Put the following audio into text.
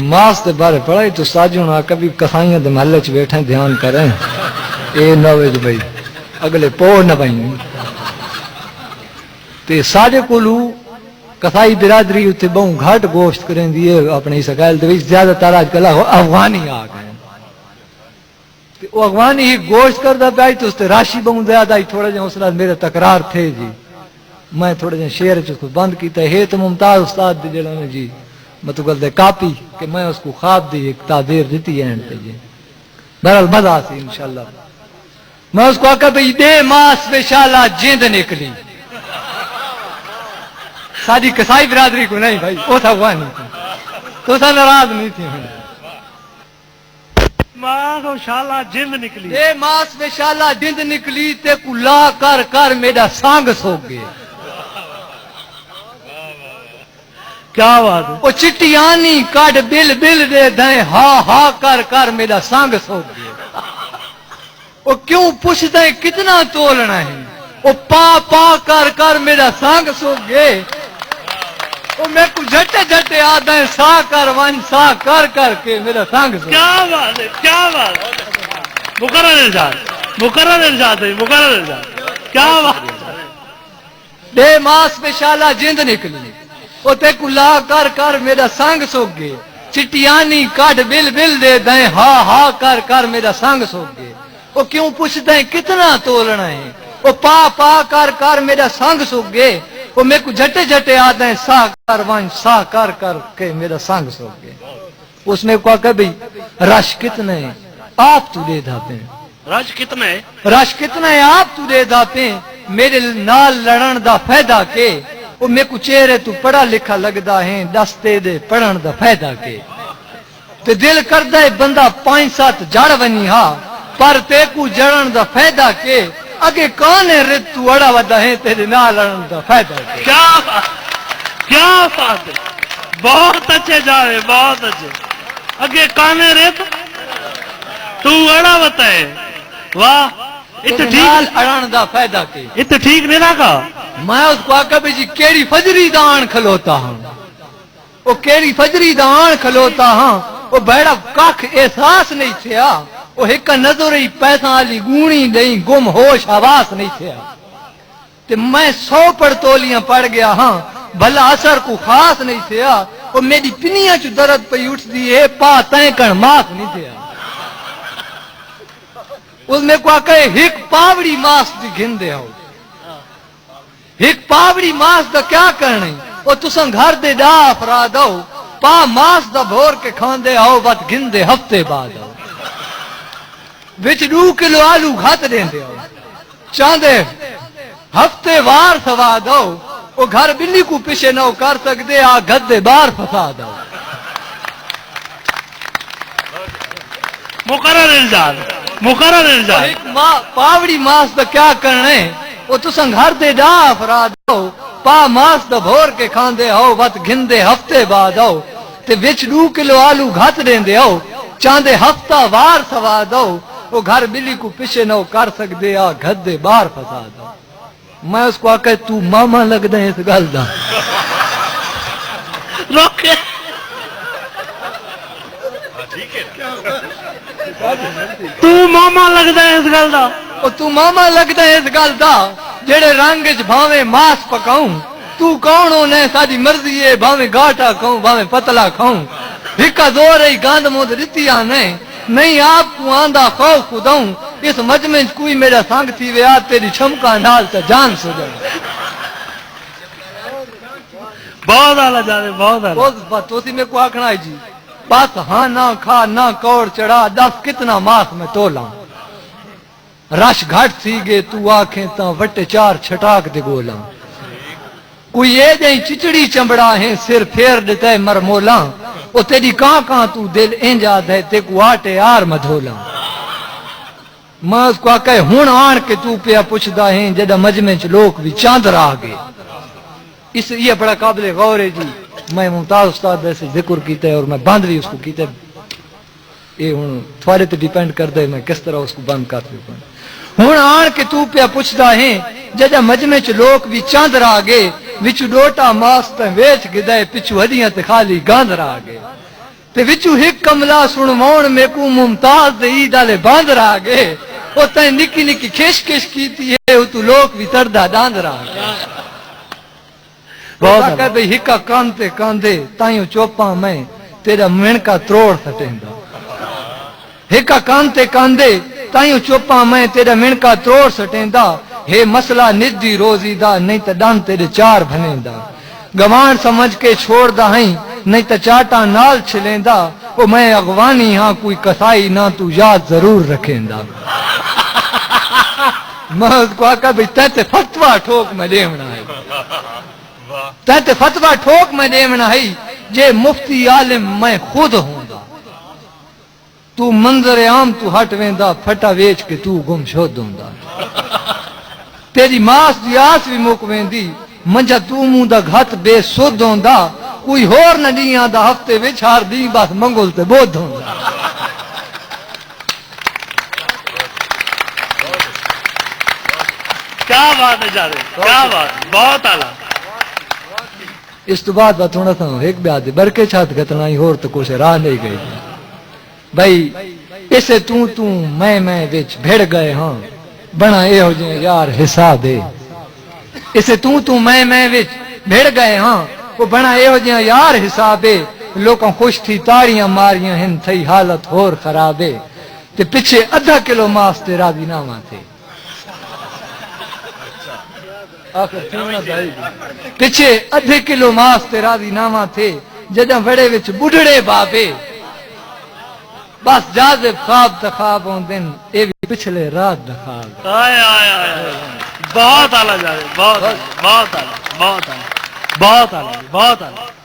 ماس دے بارے پڑھائی تو ساجوں نہ کبھی کسائیاں دے محلے چ بیٹھے دھیان کریں اے نہ وے بھائی اگلے پو نہ بھائی تے ساڈے کولو کسائی برادری اتنے بہوں گھٹ گوشت کریں دیے اپنے سکائل دے زیادہ تر آج کل افغانی آ گئے وہ افغانی ہی گوشت کردا پیا تو اس تے راشی بہوں زیادہ ہی تھوڑا جہا حوصلہ میرے تکرار تھے جی میں تھوڑا جہا شعر چ بند کیتا ہے تو ممتاز استاد دے جڑا نے جی مطلب گل دے کاپی کہ میں اس کو خواب دی ایک تعبیر دیتی ہے تے جی بہرحال مزہ سی انشاءاللہ میں اس کو آکا بھئی دے ماس وشالہ جیند نکلی ساری کسائی برادری کو نہیں بھائی وہ تھا ہوا نہیں تھا تو سا ناراض نہیں تھی ماں کو شالہ جند نکلی اے ماس میں شالہ جند نکلی تے کو لا کر کر میرا سانگ سو گئے کیا بات ہے وہ چٹیانی کاٹ بل بل دے دیں ہا ہا کر کر میرا سانگ سو گئے وہ کیوں پوچھتے ہیں کتنا تولنا ہے وہ پا پا کر کر میرا سانگ سو گئے وہ میں کو جھٹے جھٹے آدھا ہے سا کر ون سا کر کے میرا سانگ سو کیا بات ہے کیا بات ہے مقرر ارشاد ہے مقرر ارشاد کیا بات ہے دے ماس میں شالہ جند نکلی وہ تے کو لا کر کر میرا سانگ سو گئے چٹیانی کاٹ بل بل دے دیں ہا ہا کر کر میرا سانگ سو گئے وہ کیوں پوچھتے ہیں کتنا تولنا ہے وہ پا پا کر کر میرا سانگ سو گئے وہ میرے کو جھٹے جھٹے آتے ہیں سا کر ون سا کر کے میرا سانگ سو گئے اس میں کہا کہ بھئی رش کتنے ہیں آپ تو دے دھاتے ہیں رش کتنا ہے رش کتنا ہے آپ تو دے دھاتے ہیں میرے نال لڑن دا فائدہ کے وہ میں کو چہرے تو پڑھا لکھا لگدا ہے دستے دے پڑھن دا فائدہ کے تے دل کردا ہے بندہ 5-7 جڑ ونی ہا پر تے کو جڑن دا فائدہ کے اگے کون ہے رت تو اڑا ودا ہے تیرے نال لڑن دا فائدہ کے کیا بات ہے بہت اچھے جا رہے بہت اچھے اگے کون ہے رت تو اڑا ودا ہے واہ اتنال اڑان دا فائدہ کے ات ٹھیک نہیں رکھا میں اس کو آکا بھی جی کیڑی فجری دان کھلوتا ہوں وہ کیڑی فجری دان کھلوتا ہوں وہ بیڑا کاکھ احساس نہیں تھیا وہ ایک نظر ہی پیسہ آلی گونی نہیں گم ہوش آواز نہیں تھیا تے میں 100 پڑتولیاں پڑ گیا ہاں بھلا اثر کو خاص نہیں تھیا وہ میری پنیاں چو درد پہ اٹھ دی ہے پا تین کن ماس نہیں تھیا اس میں کو آکا ایک پاوڑی ماس دی گھن دے ہو ایک پاوڑی ماس دا کیا کرنے وہ تسان گھر دے دا افراد ہو پا ماس دا بھور کے کھان دے ہو بات گھن دے ہفتے بعد ہو وچ 2 کلو آلو گھات دیں دے ہو چاندے ہفتے وار سواد ہو وہ گھر بلی کو پیچھے نہ کر سکتے آ گھد دے بار فساد ہو مقرر الزام ایک پاوڑی ماس دا کیا کرنے وہ تسان گھر دے دا افراد ہو پا ماس دا بھور کے کھان دے ہو بات گھن دے ہفتے بعد ہو تے وچ 2 کلو آلو گھات دیں دے ہو چاندے ہفتہ وار سواد ہو وہ گھر بلی کو پیچھے نہ کر سکتے آ گھد دے بار فساد ہو میں اس کو آکے تو ماما لگ دے اس گل دا روکے تو ماما لگدا ہے اس گل دا او تو ماما لگدا ہے اس گل دا جڑے رنگ وچ بھاویں ماس پکاؤں تو کون ہونے ساری مرضی ہے بھاویں گاٹا کھاؤں بھاویں پتلا کھاؤں ہکا زور ہی گاند مود رتیا نہیں آپ کو آندا خوف خداؤں اس مجمع کوئی میرا سنگ تھی ویا تیری چھمکا نال تے جان سو جائے بہت آلہ جا رہے بہت آلہ اس بات تو سی میں کو آکھنا ہے جی بس ہاں نہ کھا نہ کوڑ چڑھا 10 کتنا ماس میں تولا رش گھٹ تھی گے تو آنکھیں تاں وٹے 4 چھٹاک دے گولا کوئی یہ جائیں چچڑی چمبڑا ہیں سر پھیر دیتا ہے مرمولا وہ تیری کہاں تو دل انجا دے تے کو آٹے آر مدھولا میں اس کو آکے ہون آن کے تو پیا پوچھدا ہیں جدہ مجمع چ لوگ بھی چاند رہ گئے اس یہ بڑا قابل غور ہے جی میں ممتاز استاد سے ذکر کیتا ہے اور میں بند بھی اس کو کیتا ہے یہ ہوں تھوڑے تے ڈیپینڈ کرتا ہے میں کس طرح اس کو بند کر دوں ہوں آن کے تو پیا پوچھدا ہیں جدہ مجمع چ لوگ بھی چاند رہ گئے وچ ڈوٹا ماس تے ویچ گدے پچھو ہڈیاں تے خالی گاند رہ گئے تے وچو ایک کملا سنواؤن میں کو ممتاز دے عید والے باندر آ گئے او تیں نکی نکی کھش کھش کیتی ہے او تو لوگ بھی تردا داندر آ گئے بہت کہ بھئی ہکا کانتے کاندے تائیوں چوپاں میں تیرا منکا تروڑ سٹیندا ہکا کانتے کاندے تائیوں چوپاں میں تیرا منکا تروڑ سٹیندا ہے مسئلہ ندی روزی دا نہیں تا ڈان تیرے چار بھنیندا گوان سمجھ کے چھوڑ دا ہیں نہیں تا چاٹا نال چھلیندا او میں اغوانی ہاں کوئی کسائی نہ تو یاد ضرور رکھیندا میں اس کو آکا بھی تیتے فتوہ ٹھوک میں دیمنا ہے تیتے فتوہ ٹھوک میں دیمنا ہے جے مفتی عالم میں خود ہوں دا تو منظر عام تو ہٹ ویندا پھٹا ویچ کے تو گم شود ہوں دا تیری ماس دی آس بھی مک ویندی منجا تو موں دا گھت بے سود ہوں دا کوئی ہور نہ دیاں دا ہفتے وچ ہار دی بس منگل تے بود ہوں دا کیا بات ہے جارے کیا بات بہت اعلیٰ اس تو بعد بات ہونا تھا ایک بیاد ہے برکے چھات گتنا ہی ہور تو کوشے راہ نہیں گئی بھائی اسے تو میں وچ بھیڑ گئے ہاں بنا اے ہو جائے یار حساب ہے اسے تو میں وچ بھیڑ گئے ہاں وہ بنا اے ہو جائے یار حساب ہے لوگوں خوش تھی تاڑیاں ماریاں ہن تھئی حالت ہور خراب ہے تے پیچھے آدھا کلو ماس تے راضی نامہ تھے پیچھے ادھے کلو ماس تے راضی نامہ تھے جداں وڑے وچ بڈھڑے بابے بس جازب خواب تخواب ہوں دن اے بھی پچھلے رات دخواب بہت اعلیٰ جارے بہت اعلیٰ بہت اعلیٰ بہت اعلیٰ بہت اعلیٰ بہت اعلیٰ